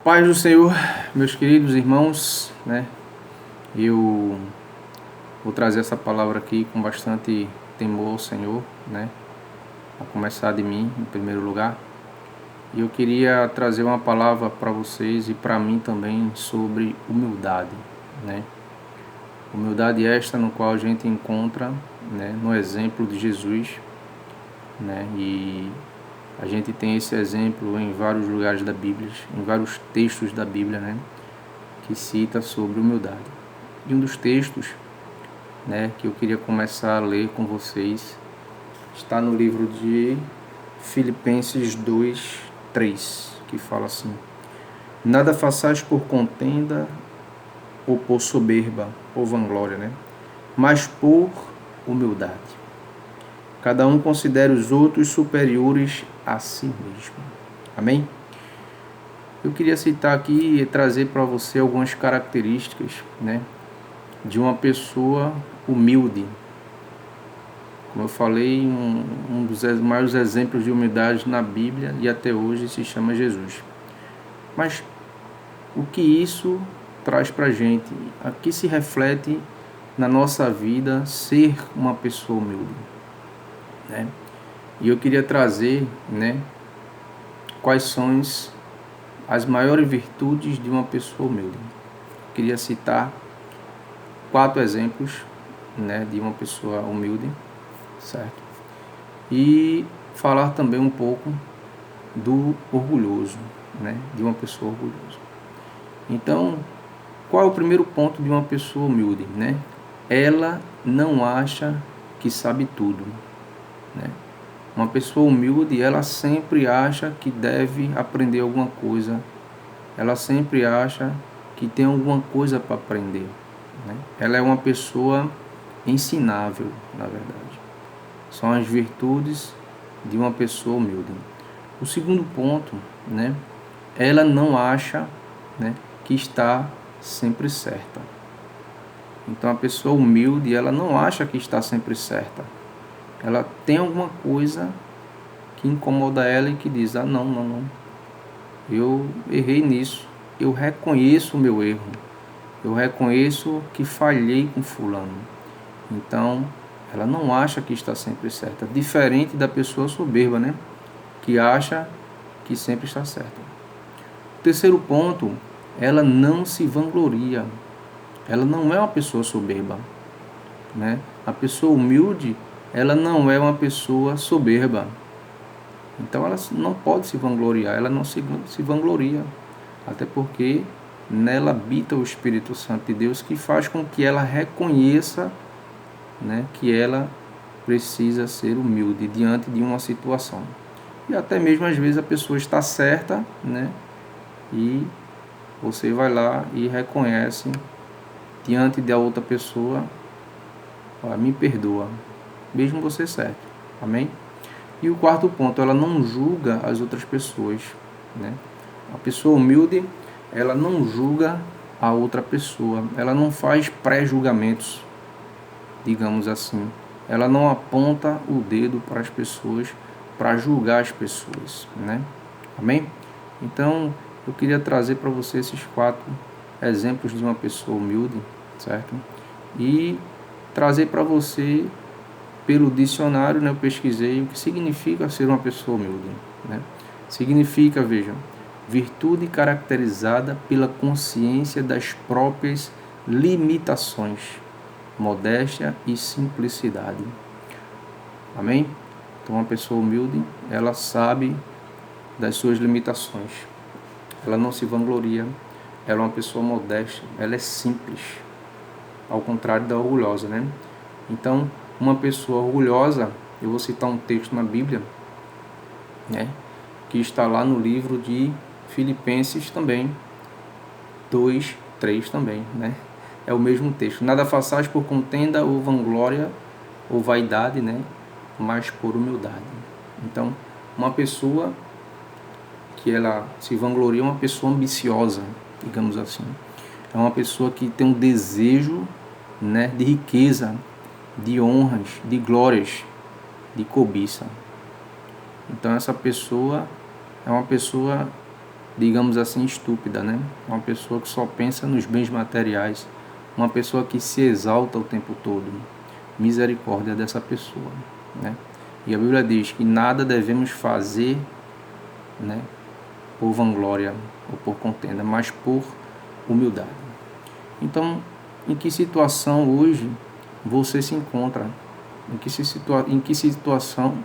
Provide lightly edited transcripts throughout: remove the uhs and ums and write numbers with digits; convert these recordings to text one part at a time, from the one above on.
Paz do Senhor, meus queridos irmãos, né? Eu vou trazer essa palavra aqui com bastante temor ao Senhor, né? A começar de mim, em primeiro lugar. E eu queria trazer uma palavra para vocês e para mim também sobre humildade, né? Humildade esta no qual a gente encontra, né, no exemplo de Jesus, né? E a gente tem esse exemplo em vários lugares da Bíblia, em vários textos da Bíblia, né, que cita sobre humildade. E um dos textos, né, que eu queria começar a ler com vocês está no livro de Filipenses 2:3, que fala assim: Nada façais por contenda ou por soberba ou vanglória, né, mas por humildade. Cada um considere os outros superiores a si mesmo. Amém? Eu queria citar aqui e trazer para você algumas características, né, de uma pessoa humilde. Como eu falei, um dos maiores exemplos de humildade na Bíblia e até hoje se chama Jesus. Mas o que isso traz para a gente? Aqui se reflete na nossa vida ser uma pessoa humilde, né? E eu queria trazer, né, quais são as maiores virtudes de uma pessoa humilde. Eu queria citar 4 exemplos, né, de uma pessoa humilde, certo? E falar também um pouco do orgulhoso, né, de uma pessoa orgulhosa. Então, qual é o primeiro ponto de uma pessoa humilde, né? Ela não acha que sabe tudo, né? Uma pessoa humilde, ela sempre acha que deve aprender alguma coisa. Ela sempre acha que tem alguma coisa para aprender, né? Ela é uma pessoa ensinável, na verdade. São as virtudes de uma pessoa humilde. O segundo ponto, né? Ela não acha, né, que está sempre certa. Então a pessoa humilde, ela não acha que está sempre certa. Ela tem alguma coisa que incomoda ela e que diz: não, eu errei nisso, eu reconheço o meu erro, eu reconheço que falhei com fulano. Então ela não acha que está sempre certa, diferente da pessoa soberba, né, que acha que sempre está certa. O terceiro ponto, ela não se vangloria. Ela não é uma pessoa soberba, né? A pessoa humilde, ela não é uma pessoa soberba. Então ela não pode se vangloriar, ela não se vangloria. Até porque nela habita o Espírito Santo de Deus, que faz com que ela reconheça, né, que ela precisa ser humilde diante de uma situação. E até mesmo às vezes a pessoa está certa, né, e você vai lá e reconhece diante da outra pessoa: me perdoa, mesmo você certo. Amém? E o quarto ponto, ela não julga as outras pessoas, né? A pessoa humilde, ela não julga a outra pessoa, ela não faz pré-julgamentos, digamos assim. Ela não aponta o dedo para as pessoas, para julgar as pessoas, né? Amém? Então, eu queria trazer para você esses 4 exemplos de uma pessoa humilde, certo? E trazer para você, pelo dicionário, né, eu pesquisei o que significa ser uma pessoa humilde, né? Significa, vejam, virtude caracterizada pela consciência das próprias limitações, modéstia e simplicidade. Amém? Então, uma pessoa humilde, ela sabe das suas limitações. Ela não se vangloria, ela é uma pessoa modesta, ela é simples, ao contrário da orgulhosa, né? Então, uma pessoa orgulhosa, eu vou citar um texto na Bíblia, né, que está lá no livro de Filipenses também, 2:3 também, né? É o mesmo texto. Nada façais por contenda ou vanglória ou vaidade, né, mas por humildade. Então, uma pessoa que ela se vangloria é uma pessoa ambiciosa, digamos assim. É uma pessoa que tem um desejo, né, de riqueza, de honras, de glórias, de cobiça. Então essa pessoa é uma pessoa digamos assim, estúpida, né? Uma pessoa que só pensa nos bens materiais, uma pessoa que se exalta o tempo todo. Misericórdia dessa pessoa, né? E a Bíblia diz que nada devemos fazer, né, por vanglória ou por contenda, mas por humildade. Então, em que situação hoje você se encontra? Em que situação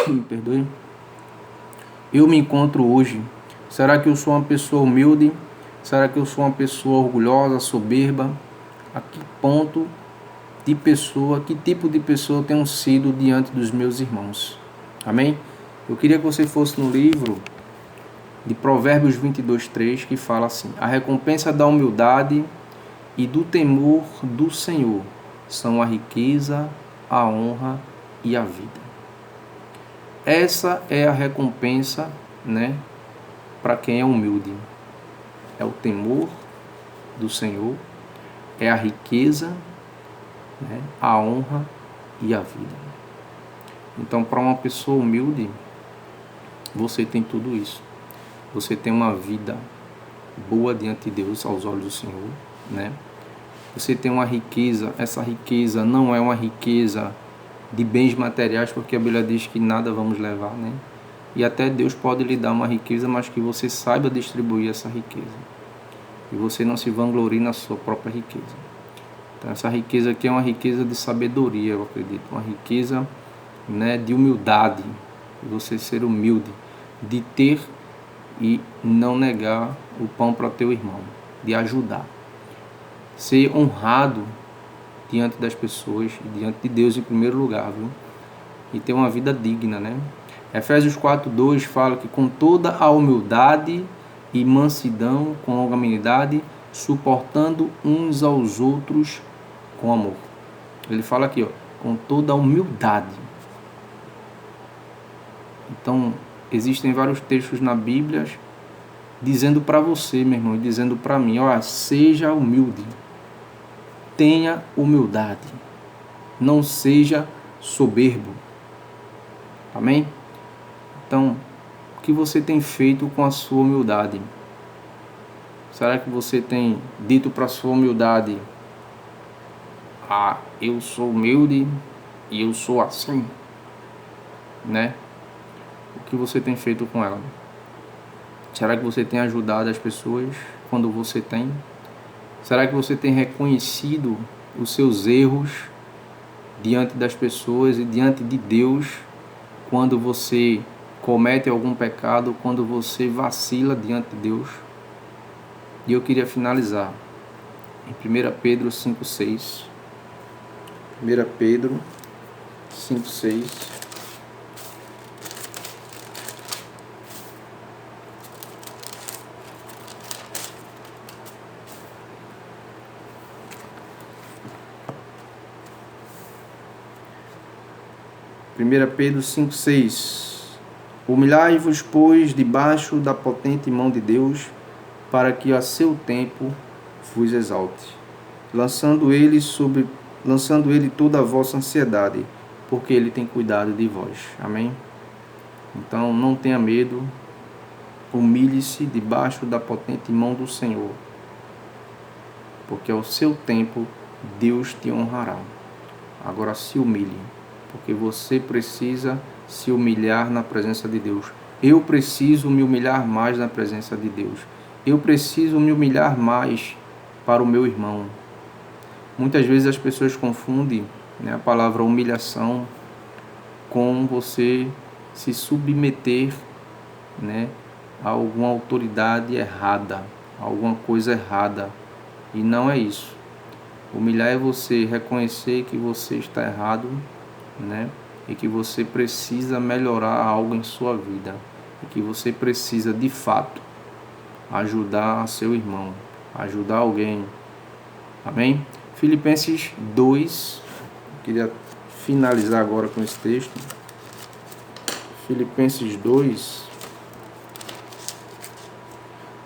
me perdoe, eu me encontro hoje? Será que eu sou uma pessoa humilde? Será que eu sou uma pessoa orgulhosa, soberba? A que ponto de pessoa, que tipo de pessoa eu tenho sido diante dos meus irmãos? Amém? Eu queria que você fosse no livro de Provérbios 22:3, que fala assim: a recompensa da humildade e do temor do Senhor são a riqueza, a honra e a vida. Essa é a recompensa, né, para quem é humilde. É o temor do Senhor, é a riqueza, né, a honra e a vida. Então, para uma pessoa humilde, você tem tudo isso. Você tem uma vida boa diante de Deus, aos olhos do Senhor, né? Você tem uma riqueza. Essa riqueza não é uma riqueza de bens materiais, porque a Bíblia diz que nada vamos levar, né? E até Deus pode lhe dar uma riqueza, mas que você saiba distribuir essa riqueza. E você não se vanglorie na sua própria riqueza. Então, essa riqueza aqui é uma riqueza de sabedoria, eu acredito. Uma riqueza, né, de humildade. De você ser humilde. De ter e não negar o pão para teu irmão. De ajudar. Ser honrado diante das pessoas e diante de Deus em primeiro lugar, viu? E ter uma vida digna, né? Efésios 4:2 fala que com toda a humildade e mansidão, com longanimidade, suportando uns aos outros com amor. Ele fala aqui, ó, com toda a humildade. Então, existem vários textos na Bíblia dizendo para você, meu irmão, e dizendo para mim, ó, seja humilde. Tenha humildade. Não seja soberbo. Amém? Então, o que você tem feito com a sua humildade? Será que você tem dito para a sua humildade: ah, eu sou humilde e eu sou assim, né? O que você tem feito com ela? Será que você tem ajudado as pessoas quando você tem? Será que você tem reconhecido os seus erros diante das pessoas e diante de Deus quando você comete algum pecado, quando você vacila diante de Deus? E eu queria finalizar em 1 Pedro 5:6. 1 Pedro 5:6. Pedro 5:6. Humilhai-vos, pois, debaixo da potente mão de Deus, para que a seu tempo vos exalte, lançando ele toda a vossa ansiedade, porque ele tem cuidado de vós. Amém? Então, não tenha medo, humilhe-se debaixo da potente mão do Senhor, porque ao seu tempo Deus te honrará. Agora se humilhe, porque você precisa se humilhar na presença de Deus. Eu preciso me humilhar mais na presença de Deus. Eu preciso me humilhar mais para o meu irmão. Muitas vezes as pessoas confundem, né, a palavra humilhação com você se submeter, né, a alguma autoridade errada, a alguma coisa errada. E não é isso. Humilhar é você reconhecer que você está errado, né? E que você precisa melhorar algo em sua vida. E que você precisa, de fato, ajudar seu irmão, ajudar alguém. Amém? Filipenses 2. Queria finalizar agora com esse texto. Filipenses 2,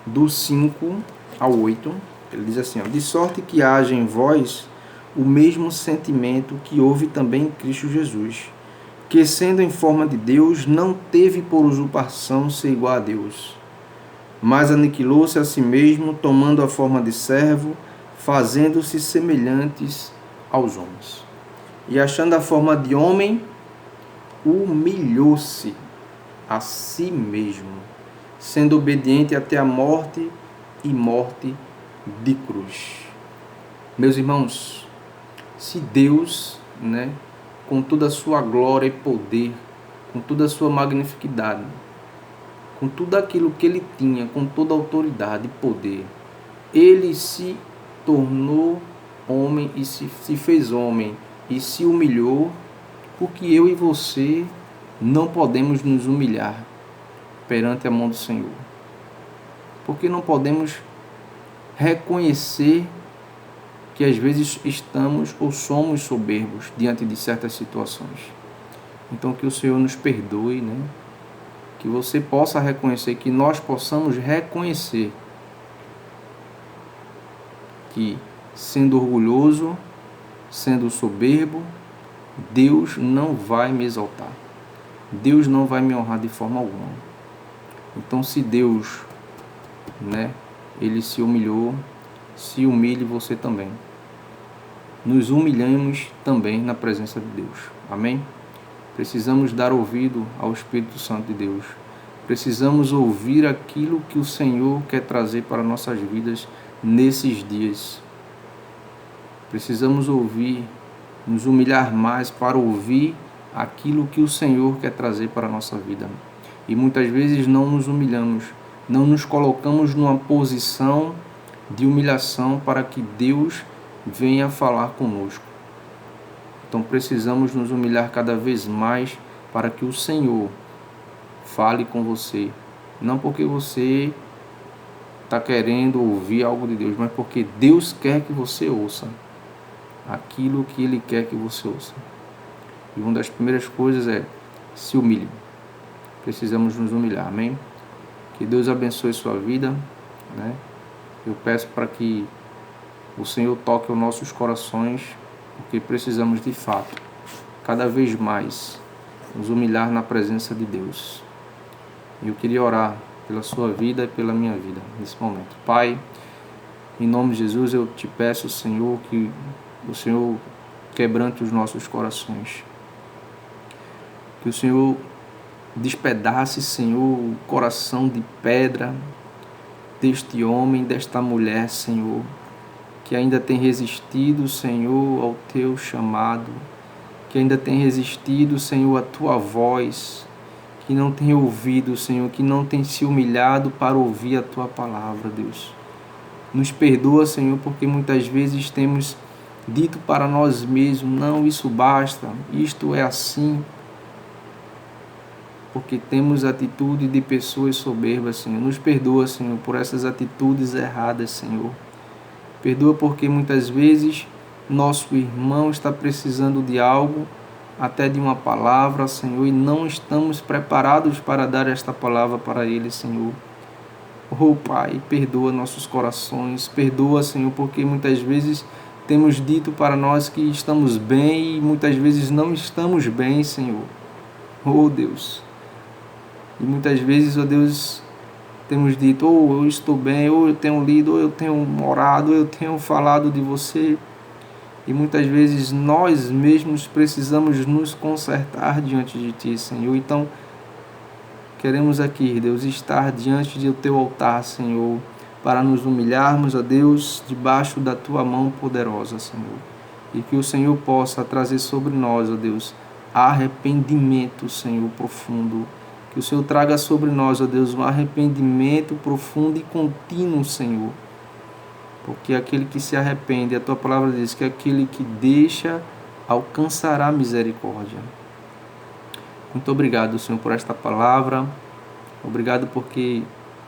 do 5 ao 8. Ele diz assim, ó: de sorte que haja em vós o mesmo sentimento que houve também em Cristo Jesus, que sendo em forma de Deus, não teve por usurpação ser igual a Deus, mas aniquilou-se a si mesmo, tomando a forma de servo, fazendo-se semelhantes aos homens. E achando a forma de homem, humilhou-se a si mesmo, sendo obediente até a morte e morte de cruz. Meus irmãos, se Deus, com toda a sua glória e poder, com toda a sua magnificidade, com tudo aquilo que ele tinha, com toda a autoridade e poder, ele se tornou homem e se fez homem e se humilhou, porque eu e você não podemos nos humilhar perante a mão do Senhor. Porque não podemos reconhecer que às vezes estamos ou somos soberbos diante de certas situações. Então que o Senhor nos perdoe, que você possa reconhecer, que nós possamos reconhecer que, sendo orgulhoso, sendo soberbo, Deus não vai me exaltar. Deus não vai me honrar de forma alguma. Então se Deus, ele se humilhou, se humilhe você também. Nos humilhamos também na presença de Deus. Amém? Precisamos dar ouvido ao Espírito Santo de Deus. Precisamos ouvir aquilo que o Senhor quer trazer para nossas vidas nesses dias. Precisamos ouvir, nos humilhar mais para ouvir aquilo que o Senhor quer trazer para a nossa vida. E muitas vezes não nos humilhamos, não nos colocamos numa posição de humilhação para que Deus venha falar conosco. Então precisamos nos humilhar cada vez mais para que o Senhor fale com você. Não porque você está querendo ouvir algo de Deus, mas porque Deus quer que você ouça aquilo que Ele quer que você ouça. E uma das primeiras coisas é: se humilhe. Precisamos nos humilhar, amém? Que Deus abençoe sua vida, Eu peço para que o Senhor toque os nossos corações, porque precisamos de fato, cada vez mais, nos humilhar na presença de Deus. E eu queria orar pela sua vida e pela minha vida nesse momento. Pai, em nome de Jesus, eu te peço, Senhor, que o Senhor quebrante os nossos corações. Que o Senhor despedace, Senhor, o coração de pedra deste homem, desta mulher, Senhor, que ainda tem resistido, Senhor, ao teu chamado, que ainda tem resistido, Senhor, à tua voz, que não tem ouvido, Senhor, que não tem se humilhado para ouvir a tua palavra, Deus. Nos perdoa, Senhor, porque muitas vezes temos dito para nós mesmos: não, isso basta, isto é assim, porque temos atitude de pessoas soberbas, Senhor. Nos perdoa, Senhor, por essas atitudes erradas, Senhor. Perdoa porque muitas vezes nosso irmão está precisando de algo, até de uma palavra, Senhor, e não estamos preparados para dar esta palavra para ele, Senhor. Oh, Pai, perdoa nossos corações, perdoa, Senhor, porque muitas vezes temos dito para nós que estamos bem e muitas vezes não estamos bem, Senhor. Oh, Deus. E muitas vezes, oh Deus, temos dito: ou eu estou bem, ou eu tenho lido, ou eu tenho orado, ou eu tenho falado de você. E muitas vezes nós mesmos precisamos nos consertar diante de Ti, Senhor. Então, queremos aqui, Deus, estar diante do Teu altar, Senhor, para nos humilharmos, ó Deus, debaixo da Tua mão poderosa, Senhor. E que o Senhor possa trazer sobre nós, ó Deus, arrependimento, Senhor, profundo. Que o Senhor traga sobre nós, ó Deus, um arrependimento profundo e contínuo, Senhor. Porque aquele que se arrepende, a Tua palavra diz que aquele que deixa alcançará misericórdia. Muito obrigado, Senhor, por esta palavra. Obrigado porque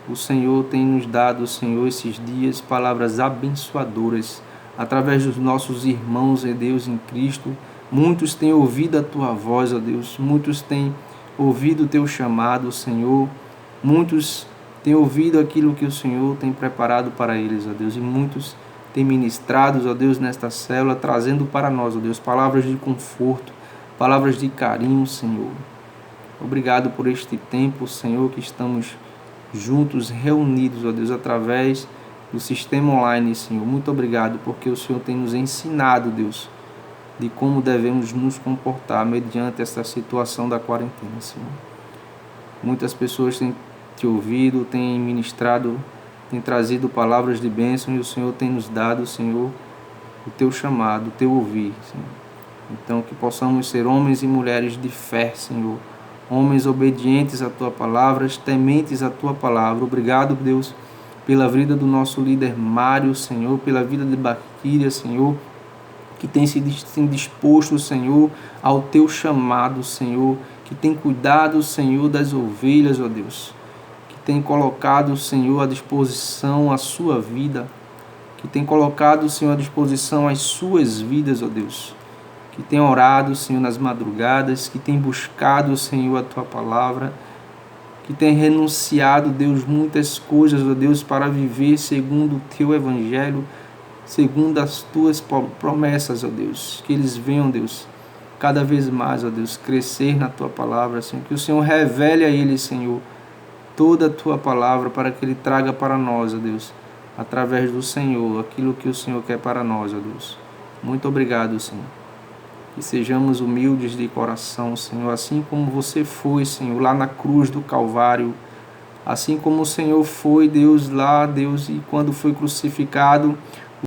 o Senhor tem nos dado, Senhor, esses dias, palavras abençoadoras, através dos nossos irmãos, ó Deus, em Cristo. Muitos têm ouvido a Tua voz, ó Deus. Muitos têm ouvido o Teu chamado, Senhor. Muitos têm ouvido aquilo que o Senhor tem preparado para eles, ó Deus. E muitos têm ministrado, ó Deus, nesta célula, trazendo para nós, ó Deus, palavras de conforto, palavras de carinho, Senhor. Obrigado por este tempo, Senhor, que estamos juntos, reunidos, ó Deus, através do sistema online, Senhor. Muito obrigado, porque o Senhor tem nos ensinado, Deus, de como devemos nos comportar mediante esta situação da quarentena, Senhor. Muitas pessoas têm te ouvido, têm ministrado, têm trazido palavras de bênção, e o Senhor tem nos dado, Senhor, o teu chamado, o teu ouvir, Senhor. Então, que possamos ser homens e mulheres de fé, Senhor, homens obedientes à tua palavra, tementes à tua palavra. Obrigado, Deus, pela vida do nosso líder Mário, Senhor, pela vida de Baquíria, Senhor, que tem se disposto, Senhor, ao teu chamado, Senhor, que tem cuidado, Senhor, das ovelhas, ó Deus, que tem colocado, Senhor, à disposição a sua vida, que tem colocado, Senhor, à disposição as suas vidas, ó Deus, que tem orado, Senhor, nas madrugadas, que tem buscado, Senhor, a tua palavra, que tem renunciado, Deus, muitas coisas, ó Deus, para viver segundo o teu evangelho, segundo as tuas promessas, ó Deus. Que eles venham, Deus, cada vez mais, ó Deus, crescer na tua palavra, Senhor. Que o Senhor revele a eles, Senhor, toda a tua palavra, para que ele traga para nós, ó Deus, através do Senhor, aquilo que o Senhor quer para nós, ó Deus. Muito obrigado, Senhor. Que sejamos humildes de coração, Senhor, assim como você foi, Senhor, lá na cruz do Calvário, assim como o Senhor foi, Deus, lá, Deus, e quando foi crucificado,